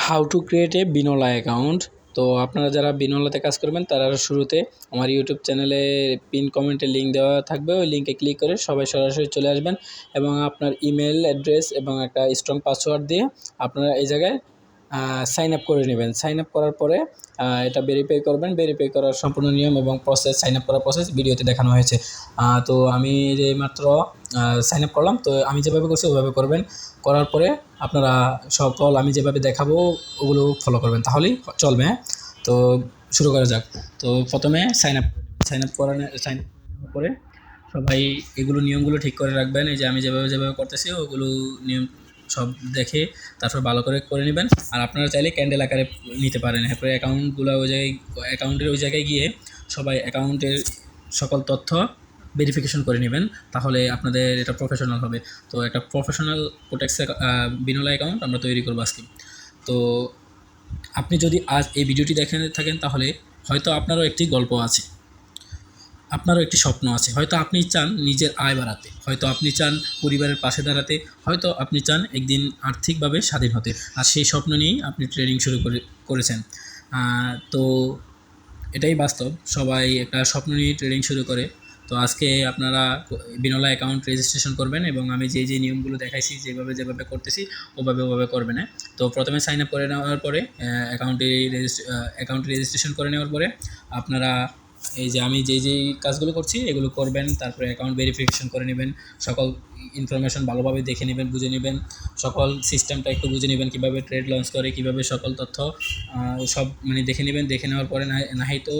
How to create a বিনোলা account. তো আপনারা যারা বিনোলাতে কাজ করবেন তারা শুরুতে আমার ইউটিউব চ্যানেলে পিন কমেন্টে লিঙ্ক দেওয়া থাকবে, ওই লিঙ্কে ক্লিক করে সবাই সরাসরি চলে আসবেন এবং আপনার ইমেল অ্যাড্রেস এবং একটা স্ট্রং পাসওয়ার্ড দিয়ে আপনারা এই জায়গায় সাইন আপ করে নেবেন। সাইন আপ করার পরে এটা ভেরিফাই করবেন। ভেরিফাই করার সম্পূর্ণ নিয়ম এবং প্রসেস, সাইন আপ করার প্রসেস ভিডিওতে দেখানো হয়েছে। তো আমি যে মাত্র সাইন আপ করলাম, তো আমি যেভাবে করছি ওইভাবে করবেন। করার পরে আপনারা সকল আমি যেভাবে দেখাবো ওগুলো ফলো করবেন, তাহলেই চলবে। হ্যাঁ, তো শুরু করা যাক। তো প্রথমে সাইন আপ করার পরে সবাই এগুলো নিয়মগুলো ঠিক করে রাখবেন। এই যে আমি যেভাবে করতেছি ওগুলো নিয়ম সব দেখে তারপর ভালো করে নেবেন। আর আপনারা চাইলে ক্যান্ডেল আকারে নিতে পারেন। এরপরে অ্যাকাউন্টগুলো অ্যাকাউন্টের ওই জায়গায় গিয়ে সবাই অ্যাকাউন্টের সকল তথ্য ভেরিফিকেশন করে নেবেন, তাহলে আপনাদের এটা প্রফেশনাল হবে। তো একটা প্রফেশনাল কোটেক্স বিনোলা অ্যাকাউন্ট আমরা তৈরি করবো আজকে। তো আপনি যদি আজ এই ভিডিওটি দেখে থাকেন তাহলে হয়তো আপনারও একটি গল্প আছে, আপনারও একটি স্বপ্ন আছে। হয়তো আপনি চান নিজের আয় বাড়াতে, হয়তো আপনি চান পরিবারের পাশে দাঁড়াতে, হয়তো আপনি চান একদিন আর্থিকভাবে স্বাধীন হতে। আর সেই স্বপ্ন নিয়েই আপনি ট্রেডিং শুরু করেছেন। তো এটাই বাস্তব, সবাই একটা স্বপ্ন নিয়ে ট্রেডিং শুরু করে। তো আজকে আপনারা বিনোলা অ্যাকাউন্ট রেজিস্ট্রেশন করবেন এবং আমি যে নিয়মগুলো দেখাইছি যেভাবে করতেছি ওভাবে করবেন। তো প্রথমে সাইন আপ করে নেওয়ার পরে অ্যাকাউন্ট রেজিস্ট্রেশন করে নেওয়ার পরে আপনারা এই যে আমি যেই কাজগুলো করছি এগুলো করবেন। তারপরে অ্যাকাউন্ট ভেরিফিকেশন করে নেবেন, সকল ইনফরমেশন ভালোভাবে দেখে নেবেন, বুঝে নেবেন, সকল সিস্টেমটা একটু বুঝে নেবেন, কীভাবে ট্রেড লঞ্চ করে, কীভাবে সকল তথ্য সব দেখে নেবেন। দেখে নেওয়ার পরে নাহি তো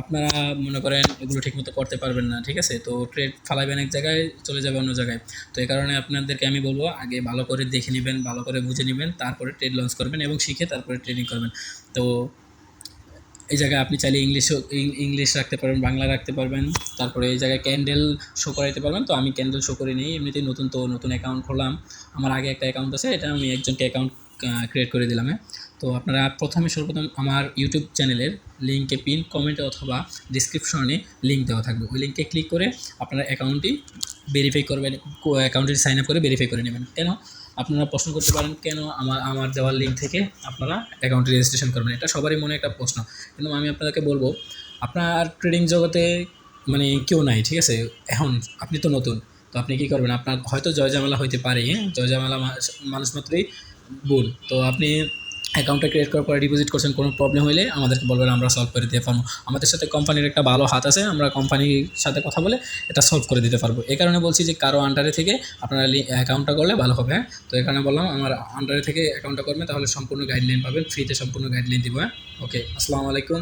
আপনারা মনে করেন এগুলো ঠিকমতো করতে পারবেন না, ঠিক আছে? তো ট্রেড ফালাইবেন এক জায়গায়, চলে যাবে অন্য জায়গায়। তো এই কারণে আপনাদেরকে আমি বলবো আগে ভালো করে দেখে নেবেন, ভালো করে বুঝে নেবেন, তারপরে ট্রেড লঞ্চ করবেন এবং শিখে তারপরে ট্রেডিং করবেন। তো এই জায়গায় আপনি চাইলে ইংলিশ রাখতে পারবেন, বাংলা রাখতে পারবেন। তারপরে এই জায়গায় ক্যান্ডেল শো করাইতে পারবেন। তো আমি ক্যান্ডেল শো করে নিই, এমনিতেই নতুন অ্যাকাউন্ট খুললাম। আমার আগে একটা অ্যাকাউন্ট আছে, এটা আমি একজনকে অ্যাকাউন্ট ক্রিয়েট করে দিলাম। তো আপনারা সর্বপ্রথম আমার ইউটিউব চ্যানেলের লিঙ্কে পিন কমেন্টে অথবা ডিসক্রিপশনে লিঙ্ক দেওয়া থাকবে, ওই লিঙ্কে ক্লিক করে আপনারা অ্যাকাউন্টটি ভেরিফাই করবেন, অ্যাকাউন্টটি সাইন আপ করে ভেরিফাই করে নেবেন। কেন আপনারা প্রশ্ন করতে পারেন, কেন আমার দেওয়ার লিঙ্ক থেকে আপনারা অ্যাকাউন্টে রেজিস্ট্রেশন করবেন? এটা সবারই মনে একটা প্রশ্ন। কিন্তু আমি আপনাদেরকে বলবো, আপনার ট্রেডিং জগতে কেউ নাই, ঠিক আছে? এখন আপনি তো নতুন, তো আপনি কী করবেন? আপনার হয়তো জয়ঝামেলা হইতে পারে, হ্যাঁ, জয়ঝামেলা মানুষ মাত্রই ভুল। তো আপনি অ্যাকাউন্টটা ক্রিয়েট করার পরে ডিপোজিট করছেন, কোনো প্রবলেম হলে আমাদেরকে বলবেন, আমরা সলভ করে দিতে পারবো। আমাদের সাথে কোম্পানির একটা ভালো হাত আছে, আমরা কোম্পানির সাথে কথা বলে এটা সলভ করে দিতে পারবো। এই কারণে বলছি যে কারো আন্ডারে থেকে আপনারা অ্যাকাউন্টটা করলে ভালো হবে। হ্যাঁ, তো এই কারণে বললাম আমার আন্ডারে থেকে অ্যাকাউন্টটা করবেন, তাহলে সম্পূর্ণ গাইডলাইন পাবেন, ফ্রিতে সম্পূর্ণ গাইডলাইন দিব। হ্যাঁ, ওকে, আসসালামু আলাইকুম।